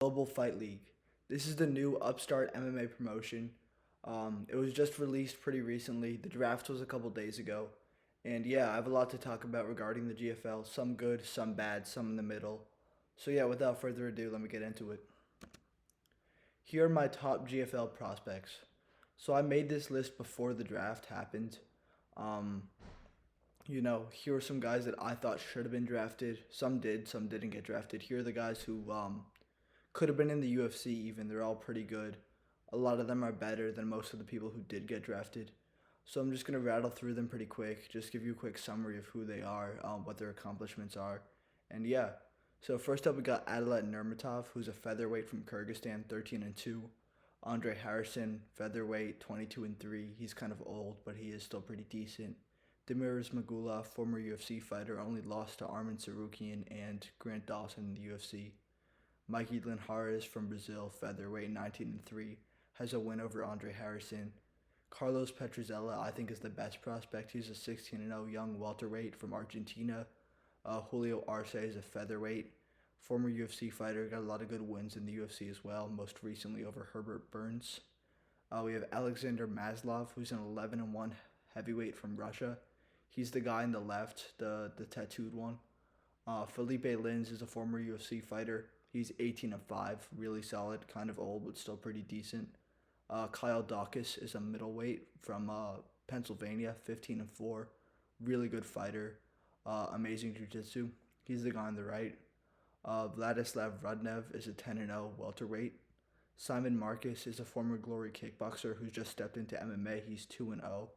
Global Fight League. This is the new upstart MMA promotion. It was just released pretty recently. The draft was a couple days ago. And yeah, I have a lot to talk about regarding the GFL. Some good, some bad, some in the middle. So yeah, without further ado, let me get into it. Here are my top GFL prospects. So I made this list before the draft happened. Um, here are some guys that I thought should have been drafted. Some did, some didn't get drafted. Here are the guys who could have been in the UFC even. They're all pretty good. A lot of them are better than most of the people who did get drafted. So I'm just going to rattle through them pretty quick, just give you a quick summary of who they are, what their accomplishments are. And yeah, so first up we got Adalet Nurmatov, who's a featherweight from Kyrgyzstan, 13-2. Andre Harrison, featherweight, 22-3. He's kind of old, but he is still pretty decent. Demiris Magula, former UFC fighter, only lost to Armin Sarukian and Grant Dawson in the UFC. Mikey Linhares from Brazil, featherweight, 19-3, has a win over Andre Harrison. Carlos Petruzella, I think, is the best prospect. He's a 16-0 young welterweight from Argentina. Julio Arce is a featherweight, former UFC fighter, got a lot of good wins in the UFC as well, most recently over Herbert Burns. We have Alexander Maslov, who's an 11-1 heavyweight from Russia. He's the guy on the left, the tattooed one. Felipe Lins is a former UFC fighter. He's 18-5, really solid, kind of old, but still pretty decent. Kyle Dawkins is a middleweight from Pennsylvania, 15-4, really good fighter, amazing jiu-jitsu. He's the guy on the right. Vladislav Rudnev is a 10-0 welterweight. Simon Marcus is a former Glory kickboxer who's just stepped into MMA. He's 2-0.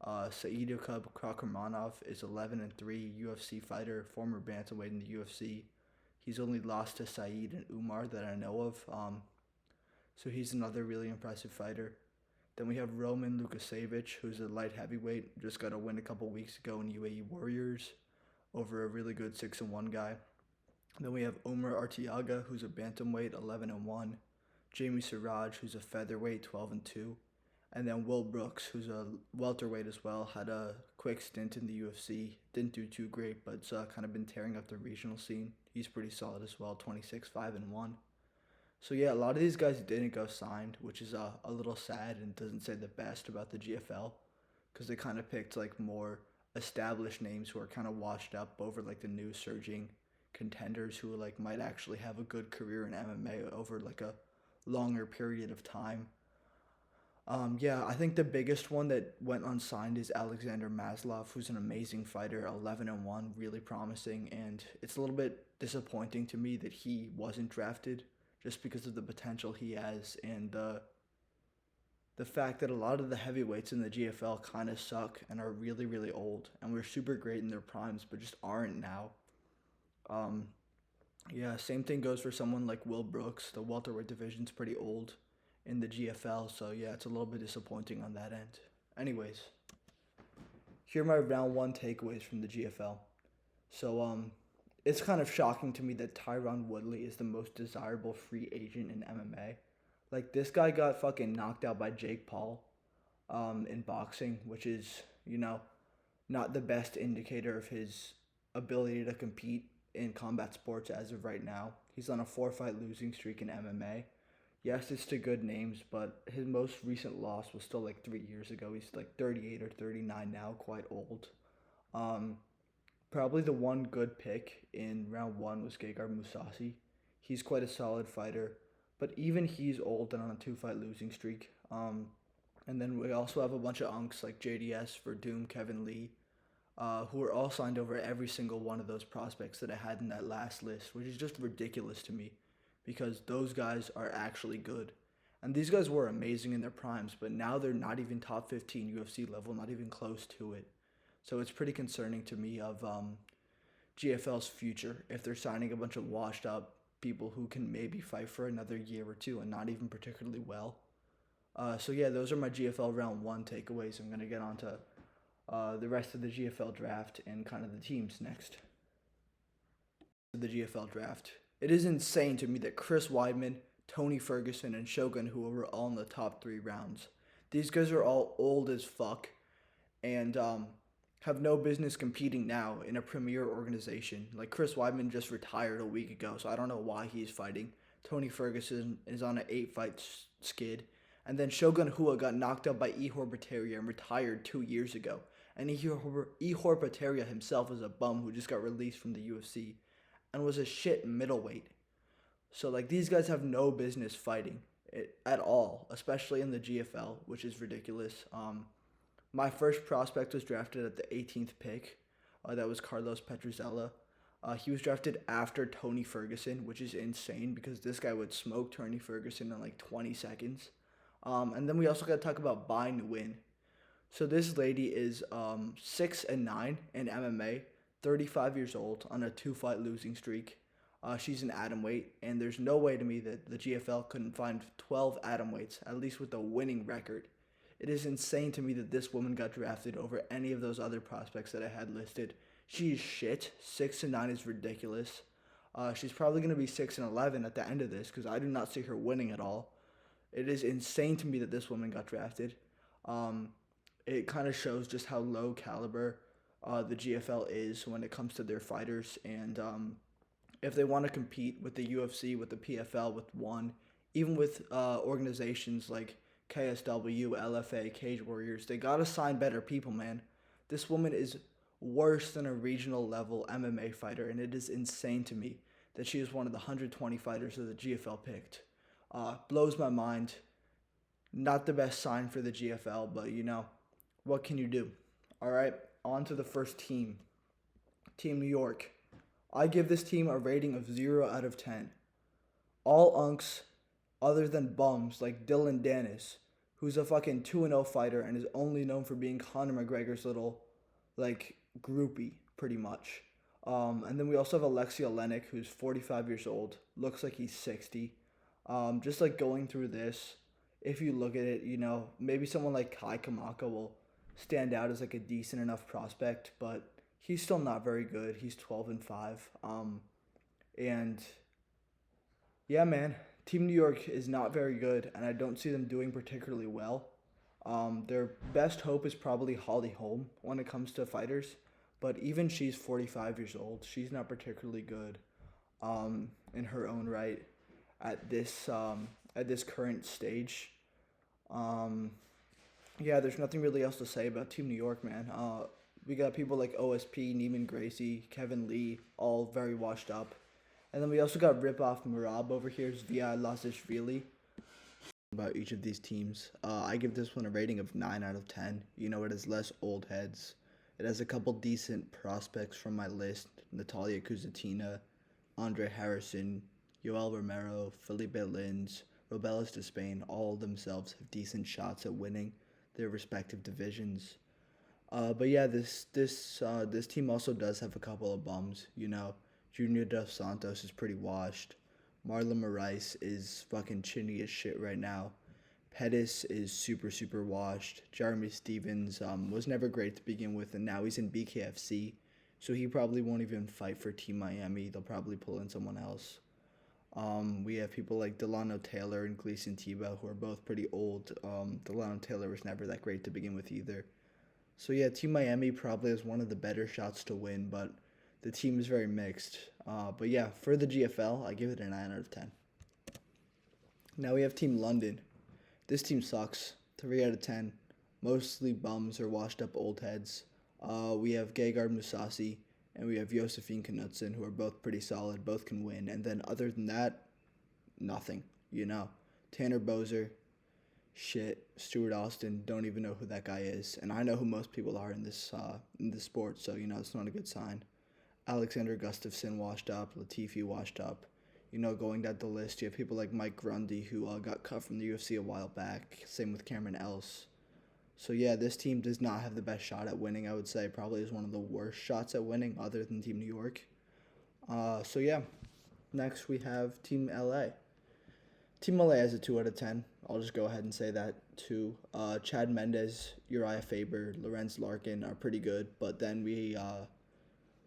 Saidukub Krakramanov is 11-3 UFC fighter, former bantamweight in the UFC. He's only lost to Saeed and Umar that I know of. So he's another really impressive fighter. Then we have Roman Lukasevich, who's a light heavyweight. Just got a win a couple weeks ago in UAE Warriors over a really good 6-1 guy. Then we have Omar Artiaga, who's a bantamweight, 11-1. Jamie Siraj, who's a featherweight, 12-2. And then Will Brooks, who's a welterweight as well, had a quick stint in the UFC. Didn't do too great, but kind of been tearing up the regional scene. He's pretty solid as well, 26-5-1. So yeah, a lot of these guys didn't go signed, which is a little sad and doesn't say the best about the GFL, because they kind of picked like more established names who are kind of washed up over like the new surging contenders who like might actually have a good career in MMA over like a longer period of time. Yeah, I think the biggest one that went unsigned is Alexander Maslov, who's an amazing fighter, 11-1, really promising, and it's a little bit disappointing to me that he wasn't drafted just because of the potential he has and the fact that a lot of the heavyweights in the GFL kind of suck and are really, really old and were super great in their primes but just aren't now. Yeah, same thing goes for someone like Will Brooks. The welterweight division's pretty old in the GFL, so yeah, it's a little bit disappointing on that end. Anyways, here are my round one takeaways from the GFL. So it's kind of shocking to me that Tyron Woodley is the most desirable free agent in MMA. Like, this guy got fucking knocked out by Jake Paul in boxing, which is, not the best indicator of his ability to compete in combat sports as of right now. He's on a 4-fight losing streak in MMA. Yes, it's to good names, but his most recent loss was still like 3 years ago. He's like 38 or 39 now, quite old. Probably the one good pick in round one was Gegard Mousasi. He's quite a solid fighter, but even he's old and on a 2-fight losing streak. And then we also have a bunch of unks like JDS, Verdum, Kevin Lee, who are all signed over every single one of those prospects that I had in that last list, which is just ridiculous to me because those guys are actually good. And these guys were amazing in their primes, but now they're not even top 15 UFC level, not even close to it. So it's pretty concerning to me of GFL's future if they're signing a bunch of washed up people who can maybe fight for another year or two and not even particularly well. So yeah, those are my GFL round one takeaways. I'm going to get on to the rest of the GFL draft and kind of the teams next. The GFL draft. It is insane to me that Chris Weidman, Tony Ferguson, and Shogun, who were all in the top 3 rounds. These guys are all old as fuck and have no business competing now in a premier organization. Like, Chris Weidman just retired a week ago, so I don't know why he's fighting. Tony Ferguson is on an 8 fight skid. And then Shogun Hua got knocked out by Ihor Bataria and retired 2 years ago. And Ihor Bataria himself is a bum who just got released from the UFC and was a shit middleweight. So like these guys have no business fighting at all, especially in the GFL, which is ridiculous. My first prospect was drafted at the 18th pick. That was Carlos Petruzella. He was drafted after Tony Ferguson, which is insane because this guy would smoke Tony Ferguson in like 20 seconds. And then we also got to talk about Bai Nguyen. So this lady is 6-9 in MMA, 35 years old on a 2 fight losing streak. She's an atom weight, and there's no way to me that the GFL couldn't find 12 atom weights, at least with a winning record. It is insane to me that this woman got drafted over any of those other prospects that I had listed. She's shit. 6-9 is ridiculous. She's probably going to be 6-11 at the end of this because I do not see her winning at all. It is insane to me that this woman got drafted. It kind of shows just how low caliber the GFL is when it comes to their fighters. And if they want to compete with the UFC, with the PFL, with ONE, even with organizations like KSW, LFA, Cage Warriors, they got to sign better people, man. This woman is worse than a regional level MMA fighter, and it is insane to me that she is one of the 120 fighters that the GFL picked. Blows my mind. Not the best sign for the GFL, but what can you do? All right, on to the first team. Team New York. I give this team a rating of 0 out of 10. All unks other than bums like Dylan Dennis, who's a fucking 2-0 fighter and is only known for being Conor McGregor's little, groupie, pretty much. And then we also have Alexei Olenek, who's 45 years old, looks like he's 60. Just going through this, if you look at it, maybe someone like Kai Kamaka will stand out as a decent enough prospect, but he's still not very good. He's 12-5. And yeah, man, Team New York is not very good, and I don't see them doing particularly well. Their best hope is probably Holly Holm when it comes to fighters, but even she's 45 years old. She's not particularly good in her own right at this current stage. Yeah, there's nothing really else to say about Team New York, man. We got people like OSP, Neiman Gracie, Kevin Lee, all very washed up. And then we also got Ripoff Marab over here, Zvia Lasishvili. About each of these teams. I give this one a rating of 9 out of 10. It has less old heads. It has a couple decent prospects from my list. Natalia Kuzatina, Andre Harrison, Yoel Romero, Felipe Lins, Robelis de Spain, all themselves have decent shots at winning their respective divisions. But yeah, this team also does have a couple of bums. Junior Dos Santos is pretty washed. Marlon Moraes is fucking chinny as shit right now. Pettis is super, super washed. Jeremy Stevens was never great to begin with, and now he's in BKFC, so he probably won't even fight for Team Miami. They'll probably pull in someone else. We have people like Delano Taylor and Gleason Tebow, who are both pretty old. Delano Taylor was never that great to begin with either. So yeah, Team Miami probably has one of the better shots to win, but the team is very mixed. But yeah, for the GFL, I give it a 9 out of 10. Now we have Team London. This team sucks. 3 out of 10. Mostly bums or washed up old heads. We have Gegard Mousasi and we have Josephine Knudsen, who are both pretty solid. Both can win. And then other than that, nothing. Tanner Bozer, shit. Stuart Austin, don't even know who that guy is. And I know who most people are in this sport, so it's not a good sign. Alexander Gustafsson washed up, Latifi washed up. Going down the list, you have people like Mike Grundy, who got cut from the UFC a while back. Same with Cameron Else. So yeah, this team does not have the best shot at winning, I would say. Probably is one of the worst shots at winning, other than Team New York. So yeah, next we have Team LA. Team LA has a 2 out of 10. I'll just go ahead and say that too. Chad Mendez, Uriah Faber, Lorenz Larkin are pretty good, but then we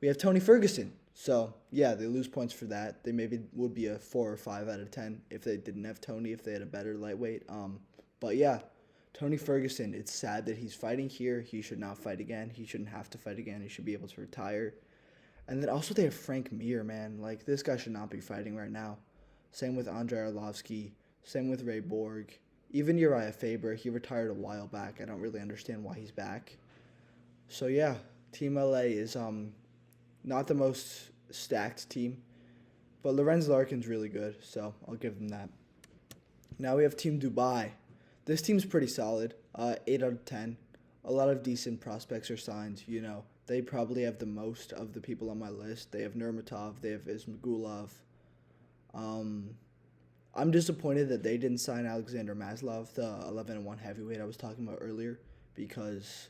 have Tony Ferguson. So, yeah, they lose points for that. They maybe would be a 4 or 5 out of 10 if they didn't have Tony, if they had a better lightweight. But, yeah, Tony Ferguson, it's sad that he's fighting here. He should not fight again. He shouldn't have to fight again. He should be able to retire. And then also they have Frank Mir, man. This guy should not be fighting right now. Same with Andrei Arlovsky. Same with Ray Borg. Even Uriah Faber, he retired a while back. I don't really understand why he's back. So yeah, Team LA is not the most stacked team, but Lorenz Larkin's really good, so I'll give them that. Now we have Team Dubai. This team's pretty solid. 8 out of 10. A lot of decent prospects are signed. They probably have the most of the people on my list. They have Nurmatov. They have Ismagulov. Um, I'm disappointed that they didn't sign Alexander Maslov, the 11-1 heavyweight I was talking about earlier, because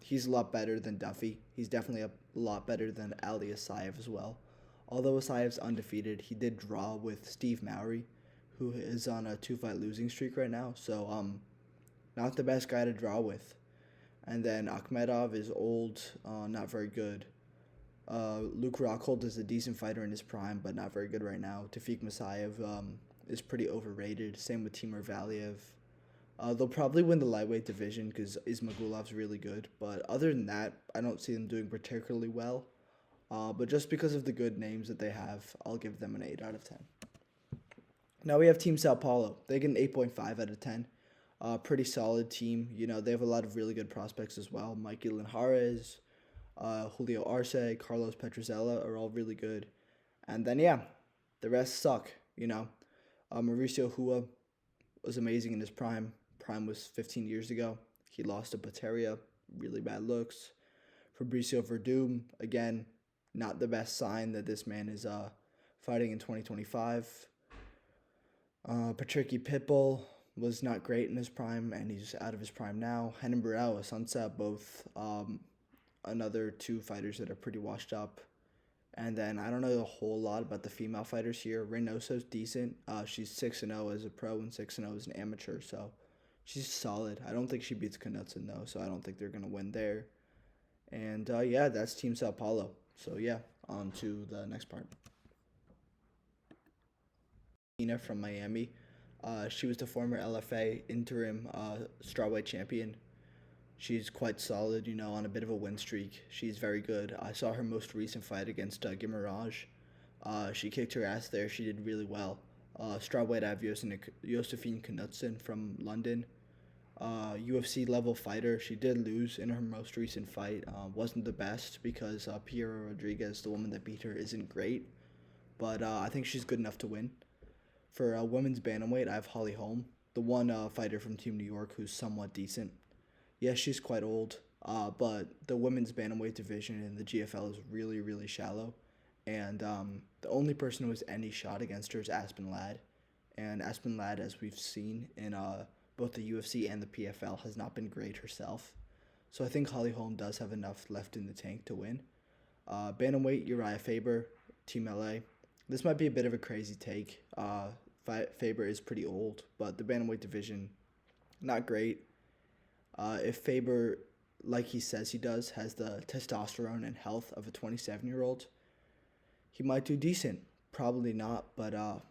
he's a lot better than Duffy. He's definitely a lot better than Ali Asayev as well. Although Asayev's undefeated, he did draw with Steve Mowry, who is on a 2-fight losing streak right now. So not the best guy to draw with. And then Akhmedov is old, not very good. Luke Rockhold is a decent fighter in his prime, but not very good right now. Tafik Masayev is pretty overrated. Same with Timur Valiev. They'll probably win the lightweight division because Ismagulov's really good. But other than that, I don't see them doing particularly well. But just because of the good names that they have, I'll give them an 8 out of 10. Now we have Team Sao Paulo. They get an 8.5 out of 10. Pretty solid team. They have a lot of really good prospects as well. Mikey Linhares, Julio Arce, Carlos Petruzella are all really good. And then, the rest suck, Mauricio Hua was amazing in his prime. Prime was 15 years ago. He lost to Pateria. Really bad looks. Fabricio Verdum, again, not the best sign that this man is fighting in 2025. Patricky Pitbull was not great in his prime, and he's out of his prime now. Henan Burrell, Sunset, both another two fighters that are pretty washed up. And then I don't know a whole lot about the female fighters here. Reynoso's decent. She's 6-0 as a pro and 6-0 as an amateur, so she's solid. I don't think she beats Knutson, though, so I don't think they're going to win there. And, that's Team Sao Paulo. So, on to the next part. Tina from Miami. She was the former LFA interim strawweight champion. She's quite solid, on a bit of a win streak. She's very good. I saw her most recent fight against Gimaraj. She kicked her ass there. She did really well. Strawweight, I have Josephine Knutson from London. UFC level fighter. She did lose in her most recent fight. Wasn't the best because Piera Rodriguez, the woman that beat her, isn't great. But I think she's good enough to win. For women's bantamweight, I have Holly Holm, the one fighter from Team New York who's somewhat decent. Yes, she's quite old, but the women's bantamweight division in the GFL is really, really shallow. And the only person who has any shot against her is Aspen Ladd. And Aspen Ladd, as we've seen in both the UFC and the PFL, has not been great herself. So I think Holly Holm does have enough left in the tank to win. Bantamweight, Uriah Faber, Team LA. This might be a bit of a crazy take. Faber is pretty old, but the bantamweight division, not great. If Faber, like he says he does, has the testosterone and health of a 27-year-old, he might do decent. Probably not, but, I'll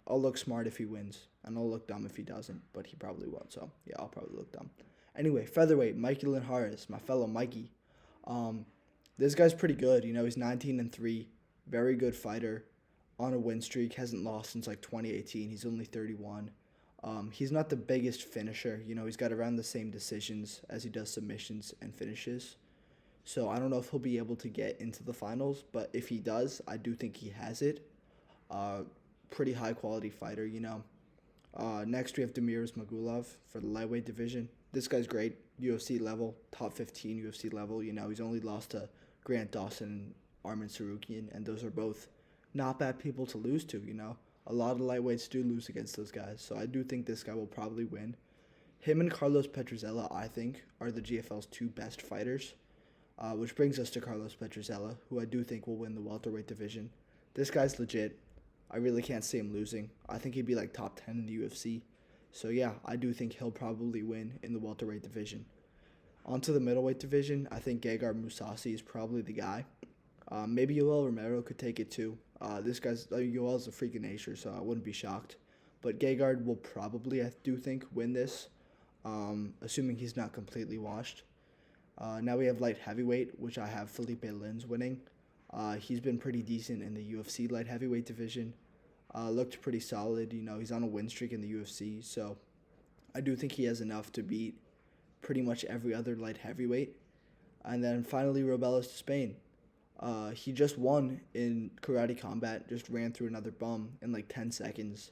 look smart if he wins, and I'll look dumb if he doesn't, but he probably won't, so, I'll probably look dumb. Anyway, featherweight, Mikey Linhares, my fellow Mikey. This guy's pretty good, he's 19-3, very good fighter, on a win streak, hasn't lost since, 2018, he's only 31. He's not the biggest finisher. He's got around the same decisions as he does submissions and finishes. So I don't know if he'll be able to get into the finals, but if he does, I do think he has it. Pretty high-quality fighter, Next, we have Damir Ismagulov for the lightweight division. This guy's great, UFC level, top 15 UFC level. He's only lost to Grant Dawson and Arman Sarukian, and those are both not bad people to lose to, A lot of lightweights do lose against those guys, so I do think this guy will probably win. Him and Carlos Petruzella, I think, are the GFL's two best fighters, which brings us to Carlos Petruzella, who I do think will win the welterweight division. This guy's legit. I really can't see him losing. I think he'd be top 10 in the UFC. So I do think he'll probably win in the welterweight division. Onto the middleweight division, I think Gegard Mousasi is probably the guy. Maybe Yoel Romero could take it too. This guy's Yoel's a freak of nature, so I wouldn't be shocked. But Gegard will probably, I do think, win this, assuming he's not completely washed. Now we have light heavyweight, which I have Felipe Lins winning. He's been pretty decent in the UFC light heavyweight division. Looked pretty solid. He's on a win streak in the UFC, so I do think he has enough to beat pretty much every other light heavyweight. And then finally, Robelis to Spain. He just won in karate combat, just ran through another bum in like 10 seconds.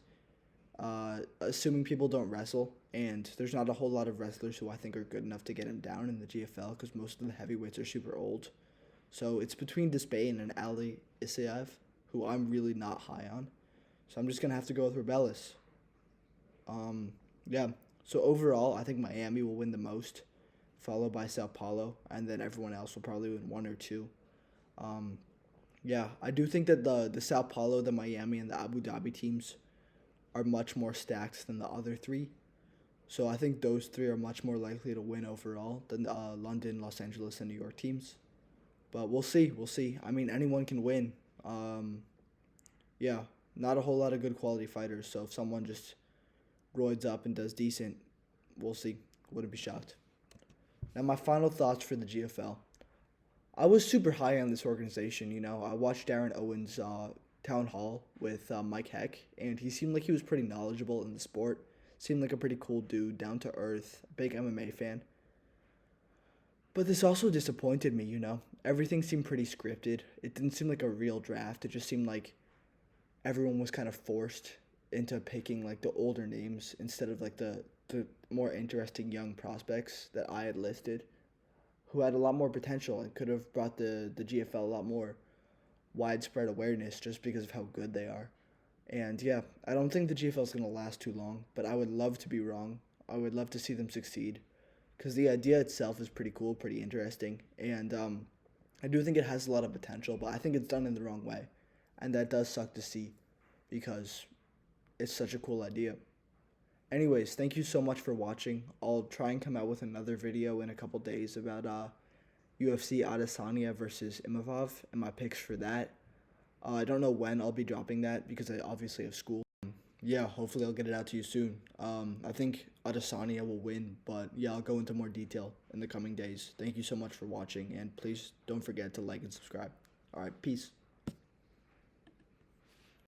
Assuming people don't wrestle, and there's not a whole lot of wrestlers who I think are good enough to get him down in the GFL because most of the heavyweights are super old. So it's between Despain and Ali Isaev, who I'm really not high on. So I'm just going to have to go with Robelis. Yeah. So overall, I think Miami will win the most, followed by Sao Paulo, and then everyone else will probably win one or two. Um, yeah, I do think that the Sao Paulo, the Miami, and the Abu Dhabi teams are much more stacked than the other three. So I think those three are much more likely to win overall than London, Los Angeles, and New York teams. But we'll see. We'll see. I mean, anyone can win. Yeah, not a whole lot of good quality fighters. So if someone just roids up and does decent, we'll see. Wouldn't be shocked. Now, my final thoughts for the GFL. I was super high on this organization. I watched Darren Owen's town hall with Mike Heck, and he seemed like he was pretty knowledgeable in the sport. Seemed like a pretty cool dude, down to earth, big MMA fan. But this also disappointed me. Everything seemed pretty scripted. It didn't seem like a real draft. It just seemed like everyone was kind of forced into picking like the older names instead of like the more interesting young prospects that I had listed, who had a lot more potential and could have brought the GFL a lot more widespread awareness just because of how good they are. And yeah, I don't think the GFL is going to last too long, but I would love to be wrong. I would love to see them succeed because the idea itself is pretty cool, pretty interesting, and I do think it has a lot of potential, but I think it's done in the wrong way, and that does suck to see because it's such a cool idea. Anyways, thank you so much for watching. I'll try and come out with another video in a couple days about UFC Adesanya versus Imavov and my picks for that. I don't know when I'll be dropping that because I obviously have school. Yeah, hopefully I'll get it out to you soon. I think Adesanya will win, but yeah, I'll go into more detail in the coming days. Thank you so much for watching, and please don't forget to like and subscribe. All right, peace.